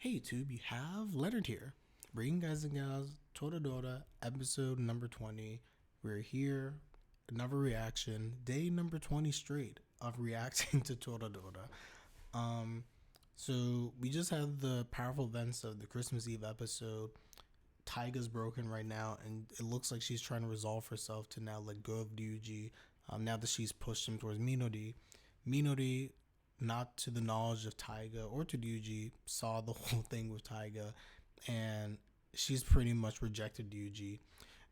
Hey YouTube, you have Leonard here, bringing guys and gals Toradora episode number 20. We're here, another reaction, day number 20 straight of reacting to Toradora. So we just had the powerful events of the Christmas Eve episode. Taiga's broken right now, and it looks like she's trying to resolve herself to now let go of Ryuuji. Now that she's pushed him towards Minori. Minori, not to the knowledge of Taiga or to Ryuuji, saw the whole thing with Taiga, and she's pretty much rejected Ryuuji.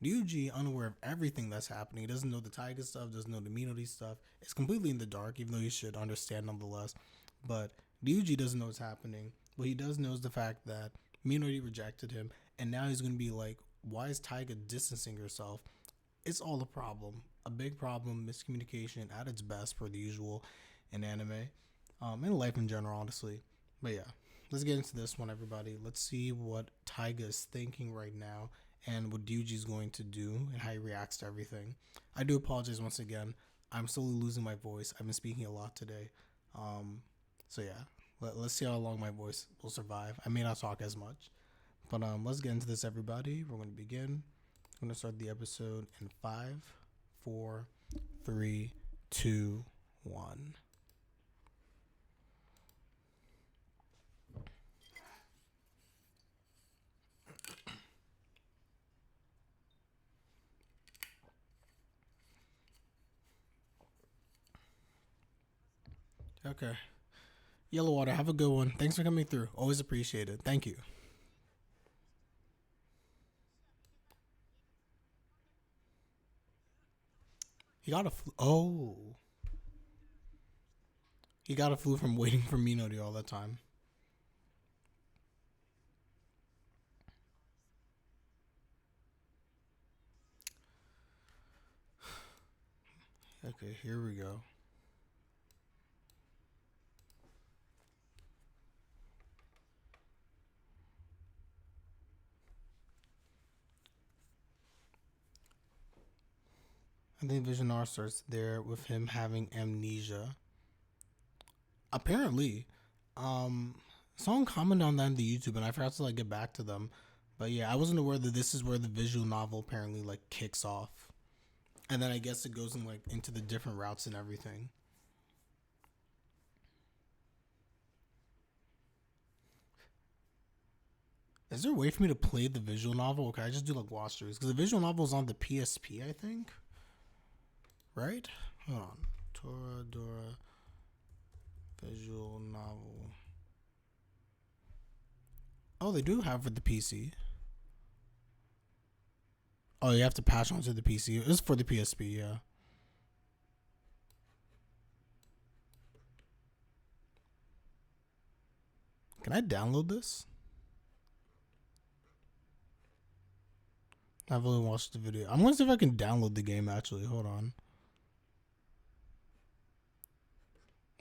Ryuuji, unaware of everything that's happening, he doesn't know the Taiga stuff, doesn't know the Minori stuff. It's completely in the dark, even though he should understand nonetheless. But Ryuuji doesn't know what's happening. What he does know is the fact that Minori rejected him, and now he's going to be like, why is Taiga distancing herself? It's all a problem. A big problem, miscommunication at its best, per the usual in anime. In life in general, honestly. But yeah, let's get into this one, everybody. Let's see what Taiga is thinking right now and what Ryuji is going to do and how he reacts to everything. I do apologize once again. I'm slowly losing my voice. I've been speaking a lot today. So yeah, let's see how long my voice will survive. I may not talk as much. But let's get into this, everybody. We're going to begin. I'm going to start the episode in 5, 4, 3, 2, 1. Okay. Yellow Water, have a good one. Thanks for coming through. Always appreciate it. Thank you. He got a flu. Oh. He got a flu from waiting for Minori all the time. Okay, here we go. I think Vision R starts there with him having amnesia. Apparently, someone commented on that on the YouTube, and I forgot to like get back to them. But yeah, I wasn't aware that this is where the visual novel apparently like kicks off, and then I guess it goes in like into the different routes and everything. Is there a way for me to play the visual novel? Or can I just do like watch throughs? Because the visual novel is on the PSP, I think. Right? Hold on. Toradora visual novel. Oh, they do have for the PC. Oh, you have to patch onto the PC. It's for the PSP, yeah. Can I download this? I've only watched the video. I'm gonna see if I can download the game actually. Hold on.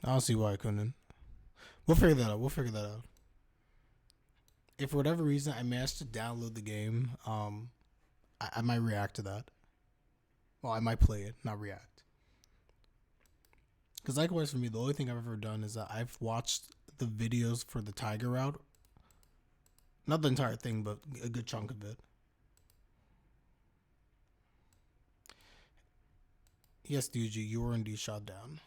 I don't see why I couldn't. We'll figure that out. We'll figure that out. If for whatever reason I managed to download the game, I might react to that. Well, I might play it, not react. Because likewise for me, the only thing I've ever done is that I've watched the videos for the Tiger route. Not the entire thing, but a good chunk of it. Yes, Ryuuji, you were indeed shot down.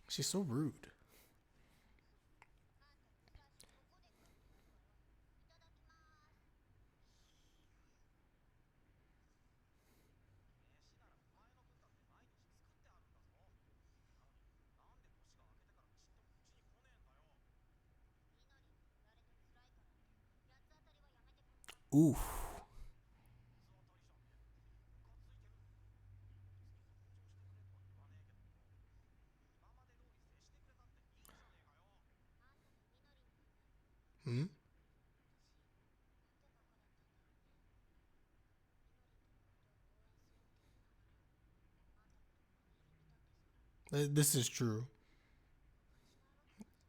She's so rude. Oof. Hmm? This is true.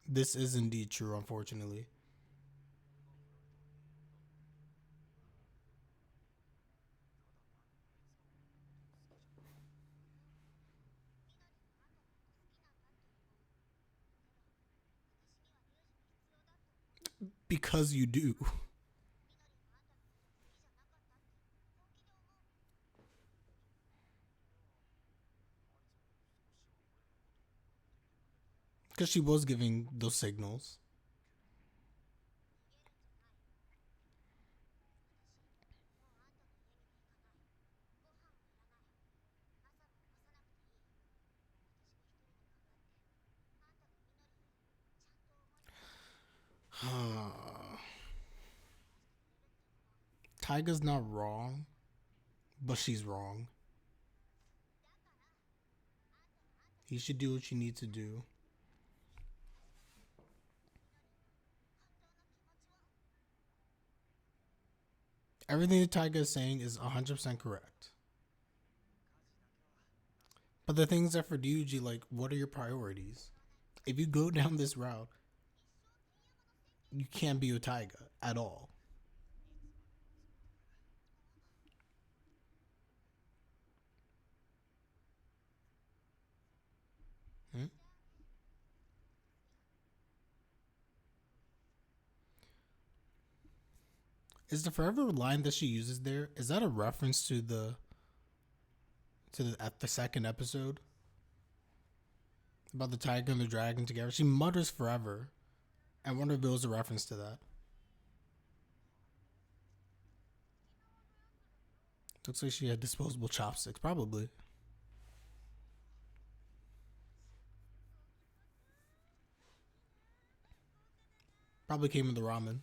This is indeed true, unfortunately. Because you do. Because she was giving those signals. Taiga's not wrong, but she's wrong. You should do what you need to do. Everything that Taiga is saying is 100% correct. But the things that for Ryuji, like, what are your priorities? If you go down this route, you can't be with Taiga at all. Hmm? Is the forever line that she uses there, is that a reference to the at the second episode about the tiger and the dragon together? She mutters forever. I wonder if it was a reference to that. Looks like she had disposable chopsticks, probably. Probably came with the ramen.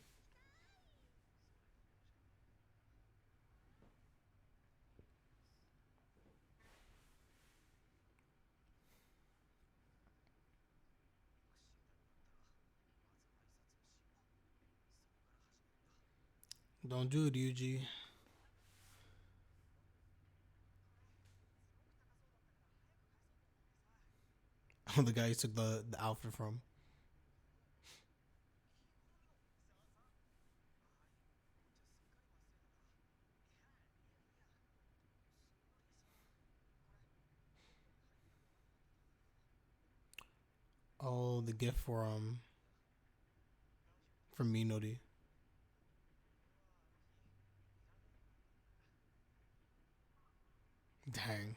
Don't do it, Ryuji. Oh, the guy you took the outfit from. Oh, the gift from Minori. Dang.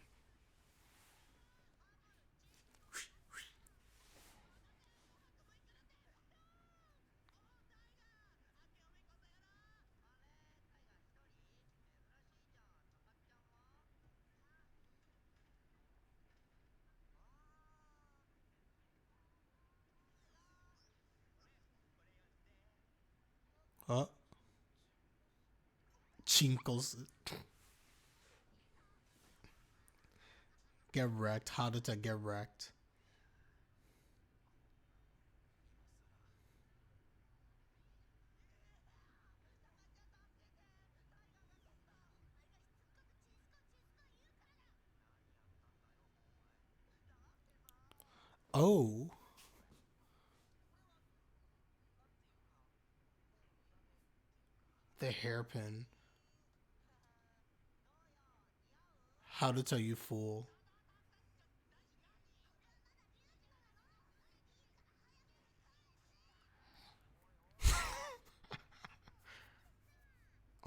Huh? Chinkles. Get wrecked. How did I get wrecked? Oh, the hairpin. How to tell you fool.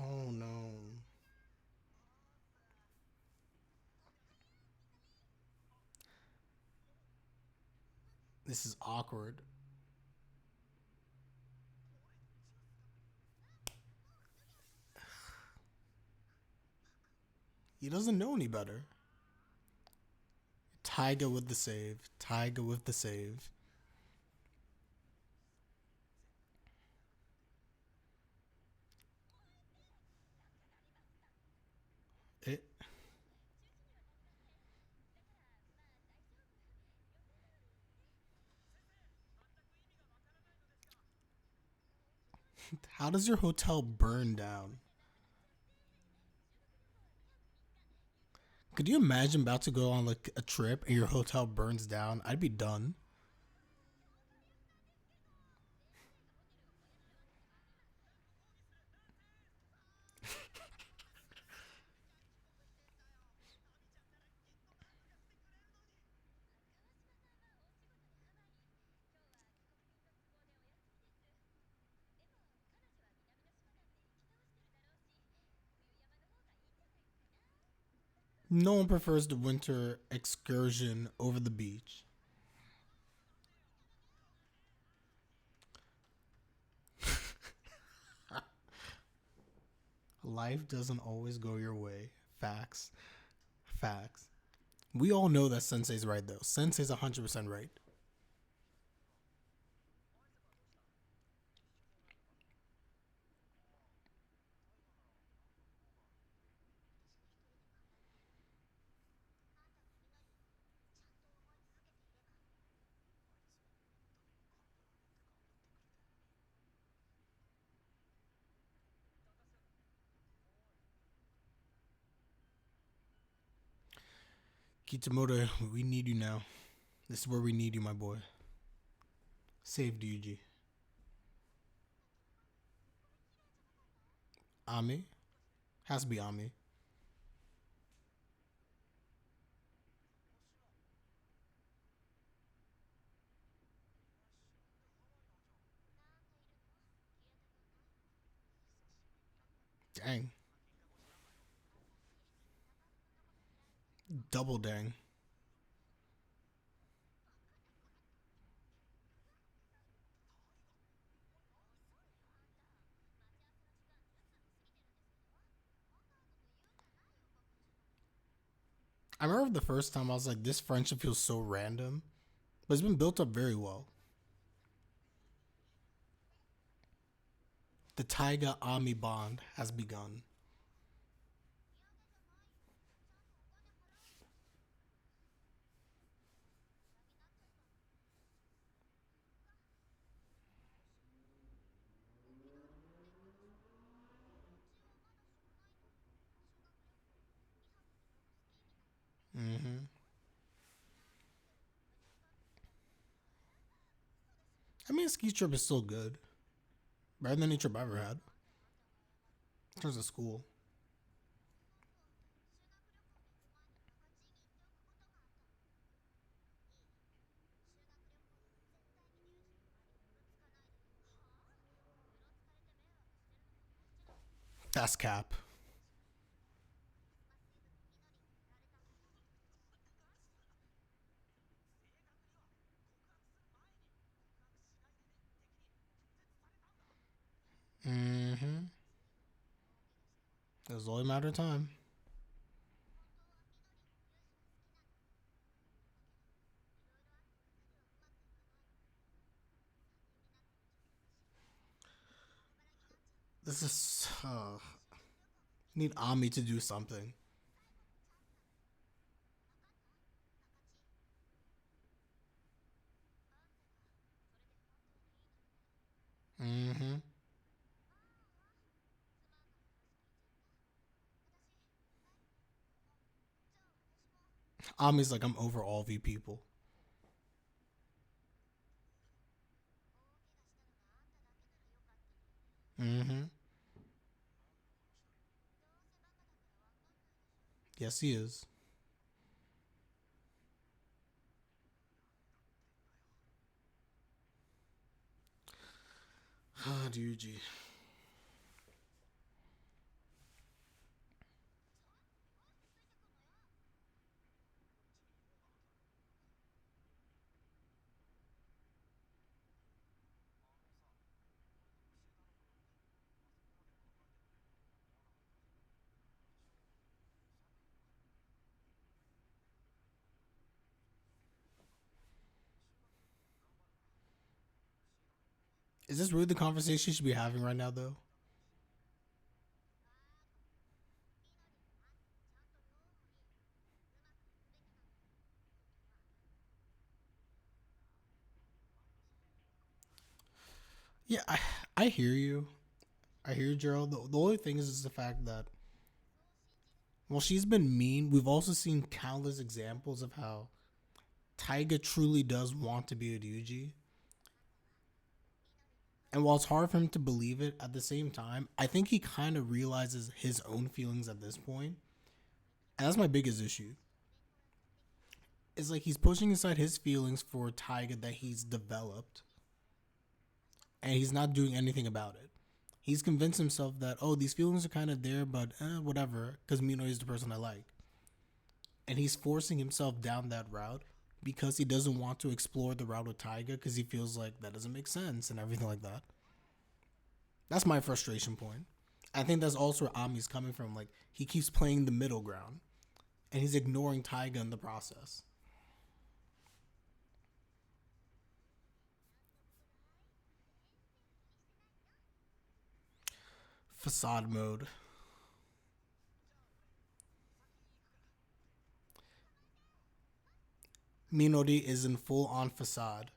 Oh no. This is awkward. He doesn't know any better. Taiga with the save. Taiga with the save. It. How does your hotel burn down? Could you imagine about to go on like a trip and your hotel burns down? I'd be done. No one prefers the winter excursion over the beach. Life doesn't always go your way. Facts. Facts. We all know that Sensei's right, though. Sensei's 100% right. Kitamoto, we need you now. This is where we need you, my boy. Save Ryuji. Ami? Has to be Ami. Dang. Double dang. I remember the first time I was like, this friendship feels so random, but it's been built up very well. The Taiga Ami bond has begun. Mm-hmm. I mean, ski trip is still good. Better than any trip I ever had. In terms of school. That's cap. Mm-hmm. It was only a matter of time. This is need Ami to do something. Mm-hmm. Ami's like, I'm over all of you people. Mm-hmm. Yes, he is. Ah, Ryuji. Is this really the conversation you should be having right now, though? Yeah, I hear you. I hear you, Gerald. The only thing is the fact that, well, she's been mean. We've also seen countless examples of how Taiga truly does want to be a Ryuji. And while it's hard for him to believe it, at the same time, I think he kind of realizes his own feelings at this point. And that's my biggest issue. It's like he's pushing aside his feelings for Taiga that he's developed, and he's not doing anything about it. He's convinced himself that, oh, these feelings are kind of there, but whatever, because Minori is the person I like. and he's forcing himself down that route because he doesn't want to explore the route with Taiga because he feels like that doesn't make sense and everything like that. That's my frustration point. I think that's also where Ami's coming from. Like, he keeps playing the middle ground and he's ignoring Taiga in the process. Facade mode. Minori is in full on facade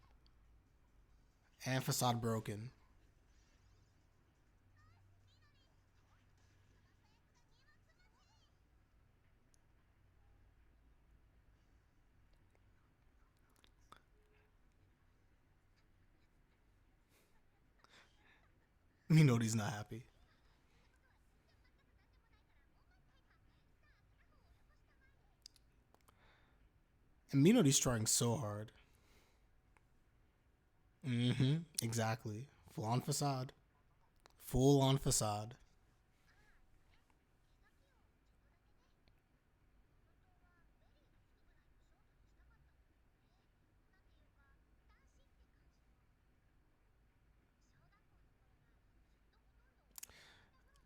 and facade broken. Minori's not happy. And Minori's trying so hard. Mm-hmm. Exactly. Full on facade. Full on facade.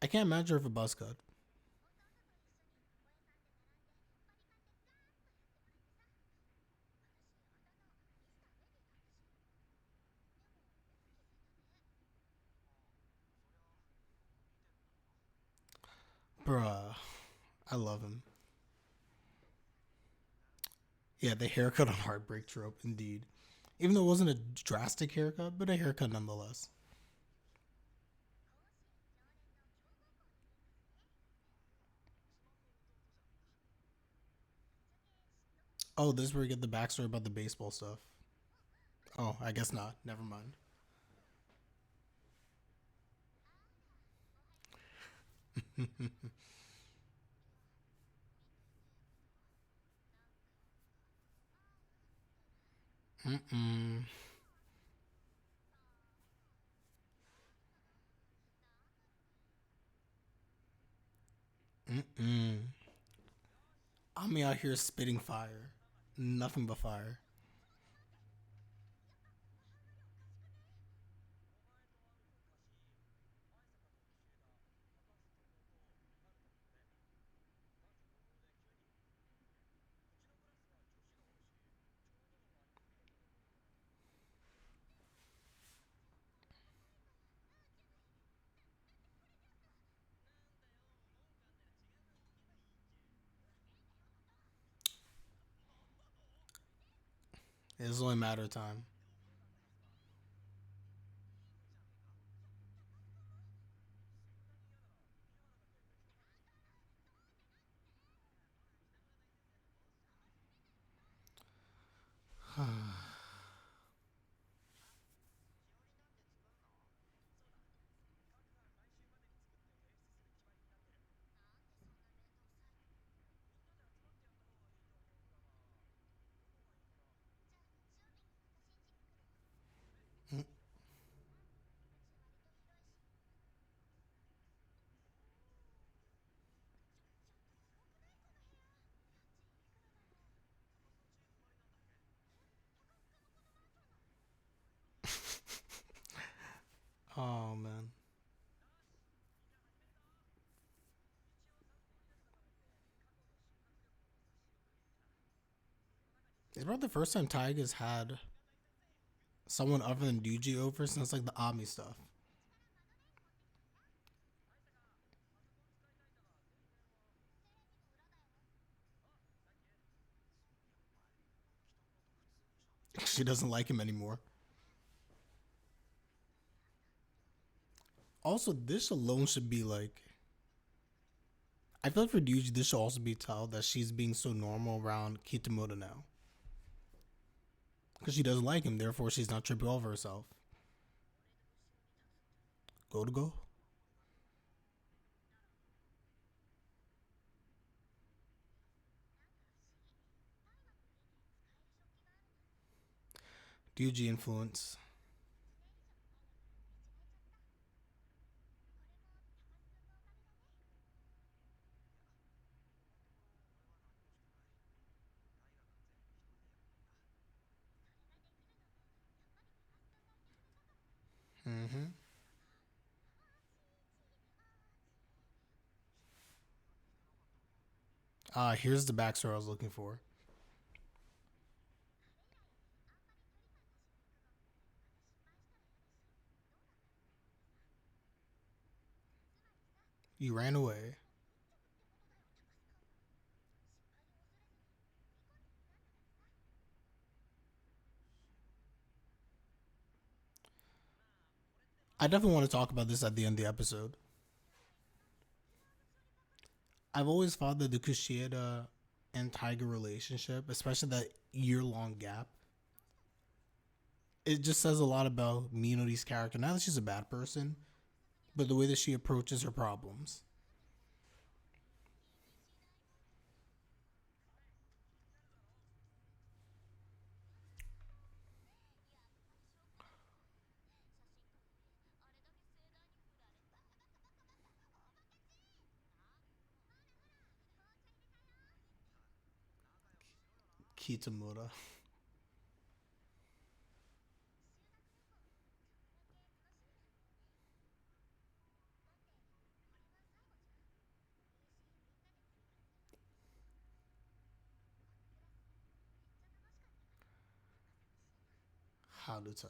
I can't imagine her if a buzz cut. Bruh. I love him. Yeah, the haircut on Heartbreak trope, indeed. Even though it wasn't a drastic haircut, but a haircut nonetheless. Oh, this is where we get the backstory about the baseball stuff. Oh, I guess not. Never mind. Mm-mm. Mm-mm. I'm out here spitting fire. Nothing but fire. It's only a matter of time. Oh man. It's about the first time Tyga's had someone other than Ryuji over since like the Ami stuff. She doesn't like him anymore. Also, this alone should be like. I feel like for Ryuji, this should also be told that she's being so normal around Kitamoto now. Because she doesn't like him, therefore she's not tripping over herself. Go to go. Ryuji influence. Mm-hmm. Here's the backstory I was looking for. You ran away. I definitely want to talk about this at the end of the episode. I've always thought that the Kushida and Tiger relationship, especially that year long gap, it just says a lot about Minori's character. Not that she's a bad person, but the way that she approaches her problems. Kitamura. Haruta.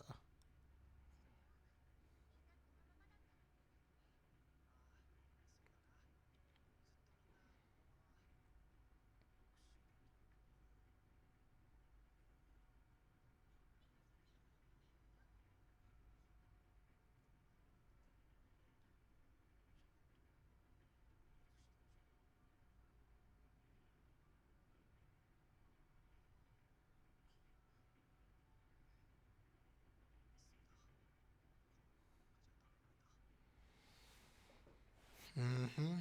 Mm-hmm.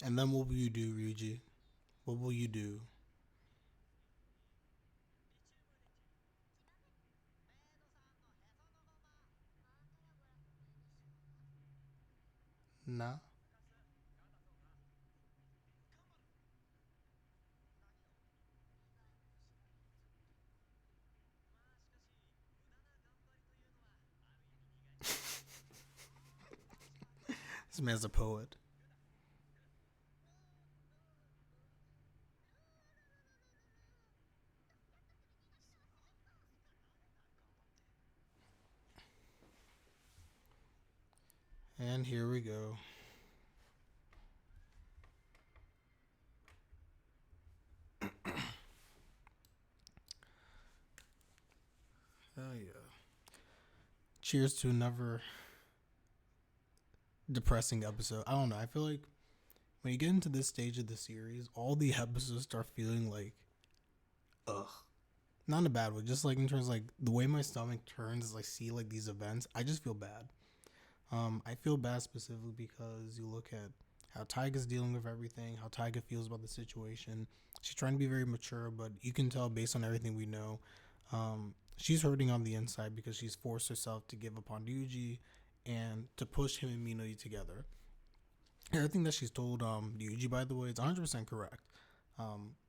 And then what will you do, Ryuji? What will you do? Nah. This man's a poet. And here we go. Oh yeah. Cheers to another depressing episode. I don't know. I feel like when you get into this stage of the series, all the episodes start feeling like, ugh. Not in a bad way, just like in terms of like the way my stomach turns as I see like these events, I just feel bad. I feel bad specifically because you look at how Taiga's dealing with everything, how Taiga feels about the situation. She's trying to be very mature, but you can tell based on everything we know, she's hurting on the inside because she's forced herself to give up on Ryuji and to push him and Minori together. Everything that she's told Ryuji, by the way, is 100% correct.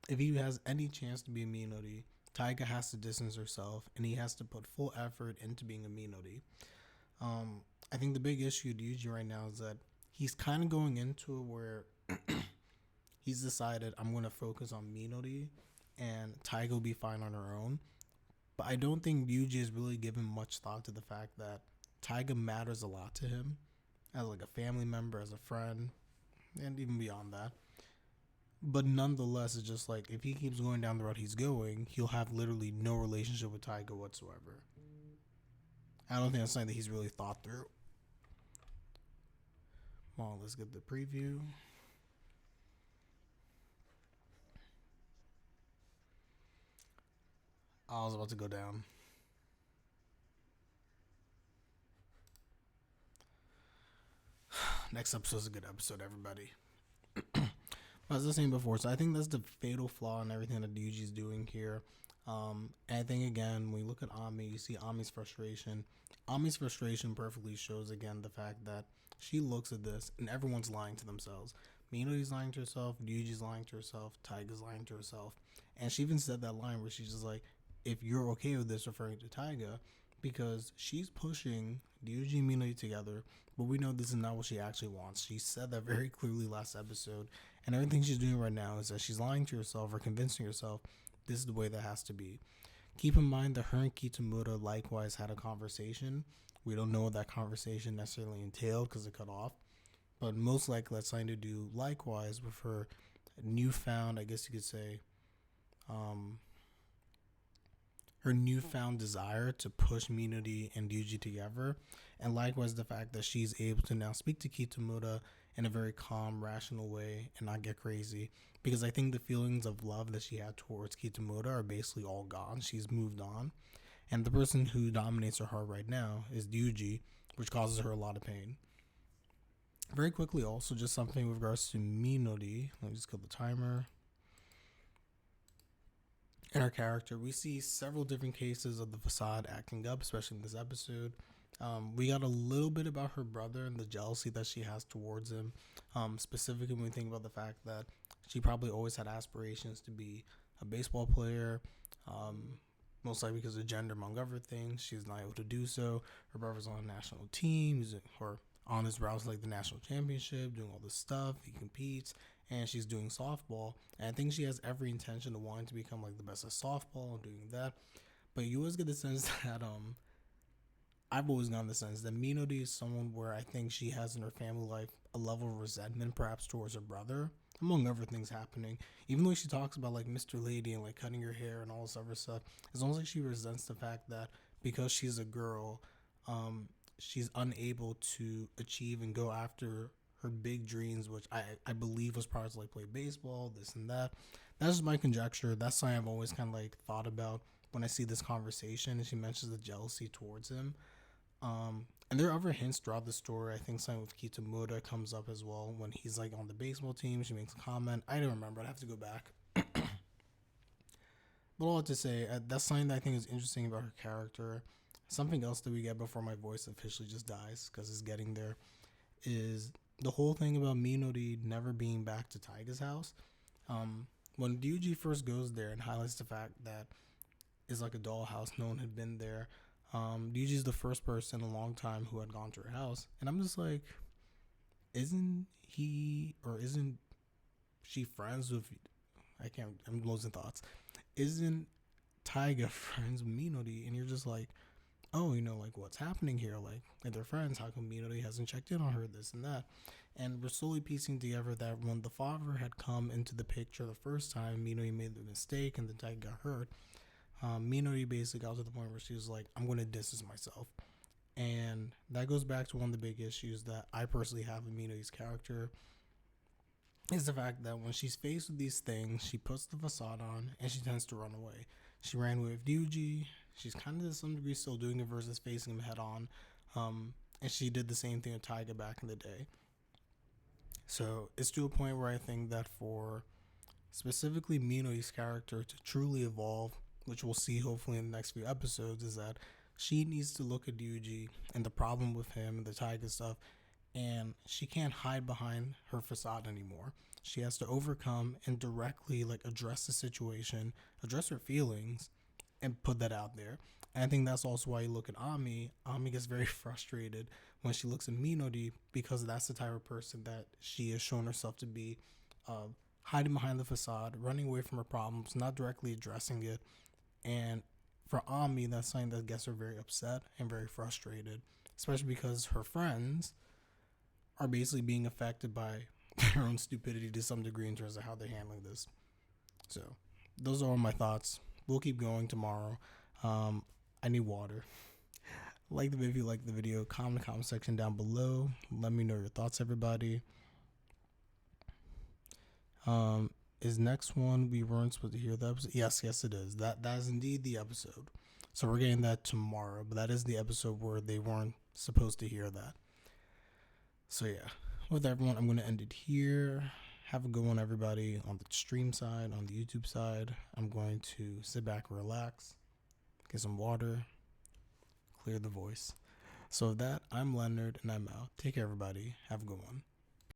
If he has any chance to be a Minori, Taiga has to distance herself and he has to put full effort into being a Minori. Um, I think the big issue to Yuji right now is that he's kind of going into it where he's decided I'm going to focus on Minori and Taiga will be fine on her own. But I don't think Yuji has really given much thought to the fact that Taiga matters a lot to him as like a family member, as a friend, and even beyond that. But nonetheless, it's just like if he keeps going down the road he's going, he'll have literally no relationship with Taiga whatsoever. I don't think that's something that he's really thought through. Well, let's get the preview. I was about to go down. Next episode's a good episode, everybody. As I was saying before, so I think that's the fatal flaw in everything that Yuji's doing here. And I think again, when you look at Ami, you see Ami's frustration. Ami's frustration perfectly shows again the fact that she looks at this and everyone's lying to themselves. Minori's lying to herself, Yuji's lying to herself, Taiga's lying to herself. And she even said that line where she's just like, if you're okay with this, referring to Taiga, because she's pushing Ryuji and Minori together, but we know this is not what she actually wants. She said that very clearly last episode, and everything she's doing right now is that she's lying to herself or convincing herself this is the way that has to be. Keep in mind that her and Kitamura likewise had a conversation. We don't know what that conversation necessarily entailed because it cut off, but most likely that's something to do likewise with her newfound, I guess you could say, um, her newfound desire to push Minori and Ryuji together, and likewise the fact that she's able to now speak to Kitamura in a very calm, rational way and not get crazy. Because I think the feelings of love that she had towards Kitamura are basically all gone. She's moved on. And the person who dominates her heart right now is Ryuji, which causes her a lot of pain. Very quickly, also, just something with regards to Minori. Let me just kill the timer. In her character, we see several different cases of the facade acting up, especially in this episode. We got a little bit about her brother and the jealousy that she has towards him. Specifically, when we think about the fact that she probably always had aspirations to be a baseball player, most likely because of gender, among other things. She's not able to do so. Her brother's on a national team, or on his route to like the national championship, doing all this stuff. He competes, and she's doing softball. And I think she has every intention of wanting to become like the best at softball and doing that. But you always get the sense that I've always gotten the sense that Minori is someone where I think she has in her family life a level of resentment perhaps towards her brother, among other things happening. Even though she talks about like Mr. Lady and like cutting her hair and all this other stuff, it's almost like she resents the fact that because she's a girl, she's unable to achieve and go after her big dreams, which I believe was probably to like play baseball, this and that. That's just my conjecture. That's something I've always kind of like thought about when I see this conversation, and she mentions the jealousy towards him. And there are other hints throughout the story. I think something with Kitamura comes up as well when he's like on the baseball team. She makes a comment. I don't remember. I'd have to go back. But all to say, that's something that I think is interesting about her character. Something else that we get before my voice officially just dies, because it's getting there, is the whole thing about Minori never being back to Taiga's house. When Ryuji first goes there and highlights the fact that it's like a dollhouse, no one had been there. Ryuji's the first person in a long time who had gone to her house, and I'm just like, isn't he or isn't she friends with? I'm losing thoughts. Isn't Taiga friends with Minori? And you're just like, oh, like what's happening here? Like, if they're friends, how come Minori hasn't checked in on her? This and that, and we're slowly piecing together that when the father had come into the picture the first time, Minori made the mistake, and then Taiga got hurt. Minori basically got to the point where she was like, I'm going to distance myself. And that goes back to one of the big issues that I personally have with Minori's character, is the fact that when she's faced with these things, she puts the facade on and she tends to run away. She ran away with Ryuji. She's kind of to some degree still doing it versus facing him head on. And she did the same thing with Taiga back in the day. So it's to a point where I think that for specifically Minori's character to truly evolve, which we'll see hopefully in the next few episodes, is that she needs to look at Ryuji and the problem with him and the Taiga stuff, and she can't hide behind her facade anymore. She has to overcome and directly like address the situation, address her feelings, and put that out there. And I think that's also why you look at Ami. Ami gets very frustrated when she looks at Minori, because that's the type of person that she has shown herself to be, hiding behind the facade, running away from her problems, not directly addressing it. And for Ami, that's something that gets her very upset and very frustrated, especially because her friends are basically being affected by their own stupidity to some degree in terms of how they're handling this. So those are all my thoughts. We'll keep going tomorrow. I need water. Like the video if you like the video. Comment in the comment section down below. Let me know your thoughts, everybody. Is next one we weren't supposed to hear the episode? Yes, it is. That is indeed the episode. So we're getting that tomorrow, but that is the episode where they weren't supposed to hear that. So yeah, with everyone, I'm going to end it here. Have a good one, everybody, on the stream side, on the YouTube side. I'm going to sit back and relax, get some water, clear the voice. So with that, I'm Leonard, and I'm out. Take care, everybody. Have a good one.